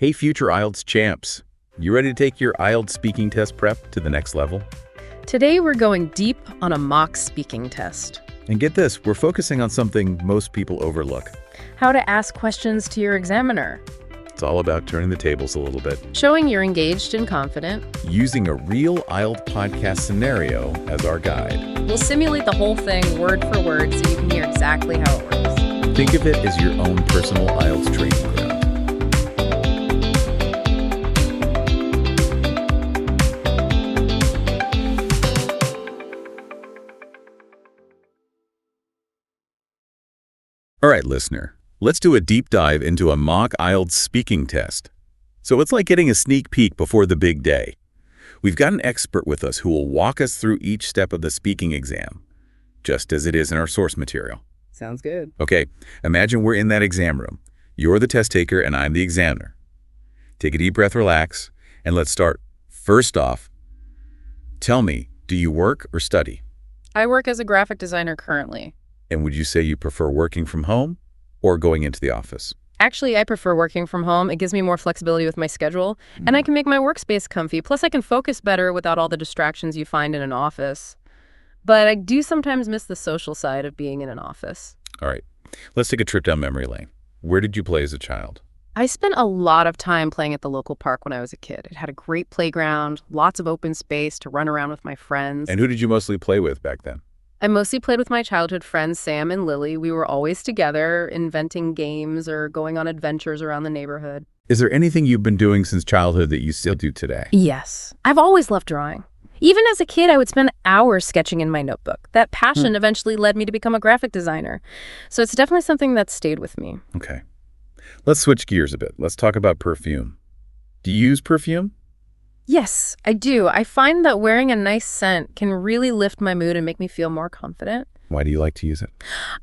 Hey, future IELTS champs. You ready to take your IELTS speaking test prep to the next level? Today we're going deep on a mock speaking test. And get this, we're focusing on something most people overlook. How to ask questions to your examiner. It's all about turning the tables a little bit. Showing you're engaged and confident. Using a real IELTS podcast scenario as our guide. We'll simulate the whole thing word for word so you can hear exactly how it works. Think of it as your own personal IELTS training ground. All right, listener, let's do a deep dive into a mock IELTS speaking test. So it's like getting a sneak peek before the big day. We've got an expert with us who will walk us through each step of the speaking exam, just as it is in our source material. Sounds good. Okay, imagine we're in that exam room. You're the test taker and I'm the examiner. Take a deep breath, relax, and let's start. First off, tell me, do you work or study? I work as a graphic designer currently. And would you say you prefer working from home or going into the office? Actually, I prefer working from home. It gives me more flexibility with my schedule, and I can make my workspace comfy. Plus, I can focus better without all the distractions you find in an office. But I do sometimes miss the social side of being in an office. All right, let's take a trip down memory lane. Where did you play as a child? I spent a lot of time playing at the local park when I was a kid. It had a great playground, lots of open space to run around with my friends. And who did you mostly play with back then? I mostly played with my childhood friends, Sam and Lily. We were always together, inventing games or going on adventures around the neighborhood. Is there anything you've been doing since childhood that you still do today? Yes. I've always loved drawing. Even as a kid, I would spend hours sketching in my notebook. That passion eventually led me to become a graphic designer. So it's definitely something that's stayed with me. Okay. Let's switch gears a bit. Let's talk about perfume. Do you use perfume? Yes, I do. I find that wearing a nice scent can really lift my mood and make me feel more confident. Why do you like to use it?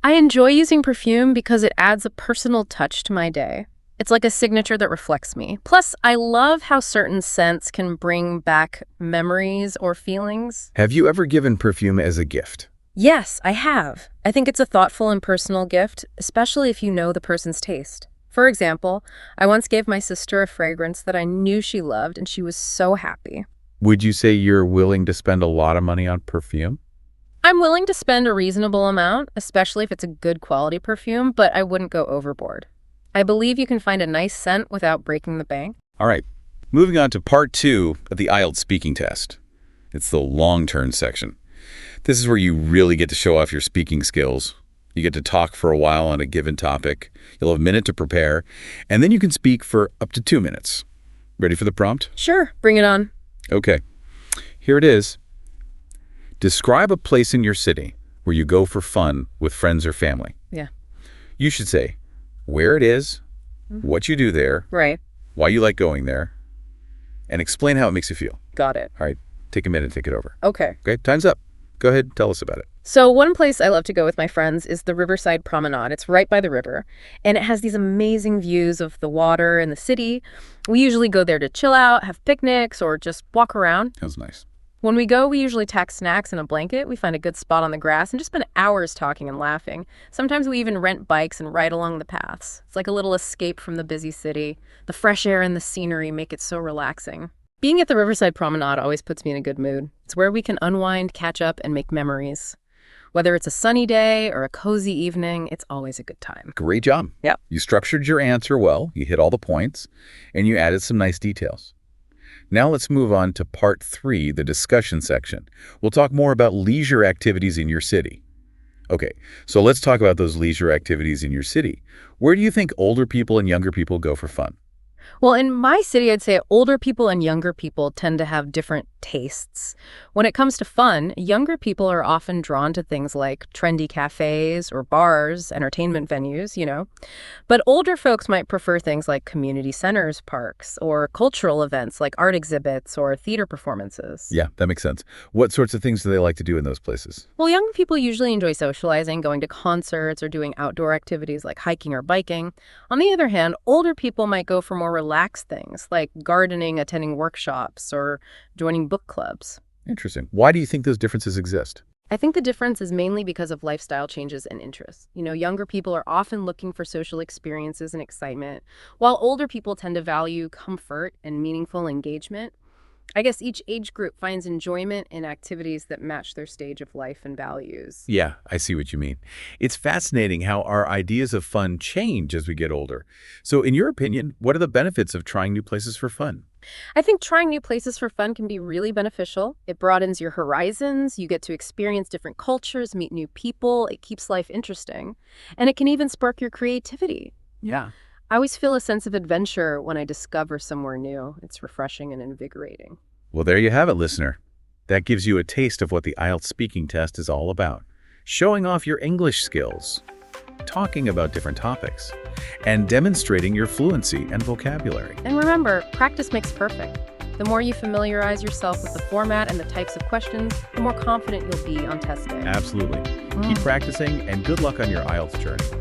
I enjoy using perfume because it adds a personal touch to my day. It's like a signature that reflects me. Plus, I love how certain scents can bring back memories or feelings. Have you ever given perfume as a gift? Yes, I have. I think it's a thoughtful and personal gift, especially if you know the person's taste. For example, I once gave my sister a fragrance that I knew she loved, and she was so happy. Would you say you're willing to spend a lot of money on perfume? I'm willing to spend a reasonable amount, especially if it's a good quality perfume, but I wouldn't go overboard. I believe you can find a nice scent without breaking the bank. All right, moving on to part 2 of the IELTS speaking test. It's the long turn section. This is where you really get to show off your speaking skills. You get to talk for a while on a given topic. You'll have a minute to prepare, and then you can speak for up to 2 minutes. Ready for the prompt? Sure, bring it on. Okay, here it is. Describe a place in your city where you go for fun with friends or family. Yeah. You should say where it is, what you do there, Right. why you like going there, and explain how it makes you feel. Got it. All right, take a minute and take it over. Okay. Okay, time's up. Go ahead, tell us about it. So one place I love to go with my friends is the Riverside Promenade. It's right by the river, and it has these amazing views of the water and the city. We usually go there to chill out, have picnics, or just walk around. That was nice. When we go, we usually tack snacks and a blanket. We find a good spot on the grass and just spend hours talking and laughing. Sometimes we even rent bikes and ride along the paths. It's like a little escape from the busy city. The fresh air and the scenery make it so relaxing. Being at the Riverside Promenade always puts me in a good mood. It's where we can unwind, catch up, and make memories. Whether it's a sunny day or a cozy evening, it's always a good time. Great job. Yep. You structured your answer well, you hit all the points, and you added some nice details. Now let's move on to part 3, the discussion section. We'll talk more about leisure activities in your city. Okay, so let's talk about those leisure activities in your city. Where do you think older people and younger people go for fun? Well, in my city, I'd say older people and younger people tend to have different tastes. When it comes to fun, younger people are often drawn to things like trendy cafes or bars, entertainment venues, you know. But older folks might prefer things like community centers, parks, or cultural events like art exhibits or theater performances. Yeah, that makes sense. What sorts of things do they like to do in those places? Well, young people usually enjoy socializing, going to concerts, or doing outdoor activities like hiking or biking. On the other hand, older people might go for more relaxed things like gardening, attending workshops, or joining book clubs. Interesting. Why do you think those differences exist? I think the difference is mainly because of lifestyle changes and interests. Younger people are often looking for social experiences and excitement, while older people tend to value comfort and meaningful engagement. I guess each age group finds enjoyment in activities that match their stage of life and values. Yeah, I see what you mean. It's fascinating how our ideas of fun change as we get older. So, in your opinion, what are the benefits of trying new places for fun? I think trying new places for fun can be really beneficial. It broadens your horizons, you get to experience different cultures, meet new people, it keeps life interesting, and it can even spark your creativity. Yeah. I always feel a sense of adventure when I discover somewhere new. It's refreshing and invigorating. Well, there you have it, listener. That gives you a taste of what the IELTS speaking test is all about. Showing off your English skills, talking about different topics, and demonstrating your fluency and vocabulary. And remember, practice makes perfect. The more you familiarize yourself with the format and the types of questions, the more confident you'll be on test day. Absolutely. Keep practicing, and good luck on your IELTS journey.